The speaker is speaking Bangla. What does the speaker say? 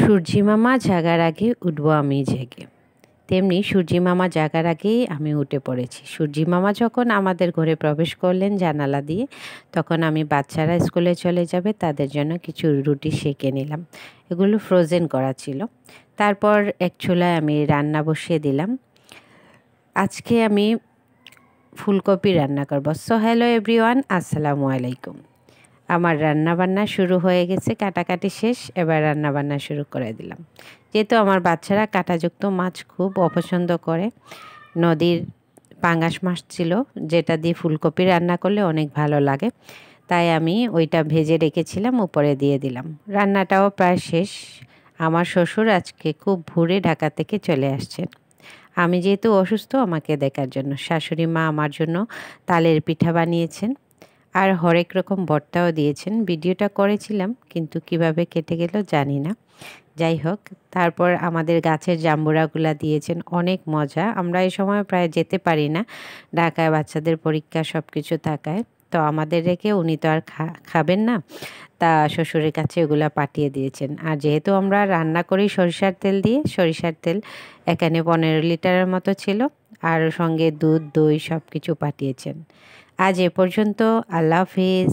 সূর্যি মামা জাগার আগে উঠবো আমি জেগে, তেমনি সূর্যি মামা জাগার আগেই আমি উঠে পড়েছি। সূর্যি মামা যখন আমাদের ঘরে প্রবেশ করলেন জানালা দিয়ে, তখন আমি বাচ্চারা স্কুলে চলে যাবে তাদের জন্য কিছু রুটি সেঁকে নিলাম। এগুলো ফ্রোজেন করা ছিল। তারপর এক চুলায় আমি রান্না বসিয়ে দিলাম। আজকে আমি ফুলকপি রান্না করব। সো হ্যালো এভরিওয়ান, আসসালামু আলাইকুম। আমার রান্নাবান্না শুরু হয়ে গেছে, কাটাকাটি শেষ, এবার রান্নাবান্না শুরু করে দিলাম। যেহেতু আমার বাচ্চারা কাঁটাযুক্ত মাছ খুব অপছন্দ করে, নদীর পাঙ্গাস মাছ ছিল যেটা দিয়ে ফুলকপি রান্না করলে অনেক ভালো লাগে, তাই আমি ওইটা ভেজে রেখেছিলাম, উপরে দিয়ে দিলাম। রান্নাটাও প্রায় শেষ। আমার শ্বশুর আজকে খুব ভোরে ঢাকা থেকে চলে আসছেন। আমি যেহেতু অসুস্থ, আমাকে দেখার জন্য শাশুড়ি মা আমার জন্য তালের পিঠা বানিয়েছেন আর হরেক রকম ভর্তাও দিয়েছেন। ভিডিওটা করেছিলাম কিন্তু কিভাবে কেটে গেল জানি না। যাই হোক, তারপর আমাদের গাছের জাম্বুরাগুলা দিয়েছেন, অনেক মজা। আমরা এই সময় প্রায় যেতে পারি না, ঢাকায় বাচ্চাদের পরীক্ষা সব কিছু থাকায়। তো আমাদের রেখে উনি তো আর খাবেন না, তা শ্বশুরের কাছে ওগুলা পাঠিয়ে দিয়েছেন। আর যেহেতু আমরা রান্না করি সরিষার তেল দিয়ে, সরিষার তেল এখানে 15 লিটারের মতো ছিল, আর সঙ্গে দুধ দই সব কিছু পাঠিয়েছেন। আজ এ পর্যন্ত। আল্লাহ হাফিজ।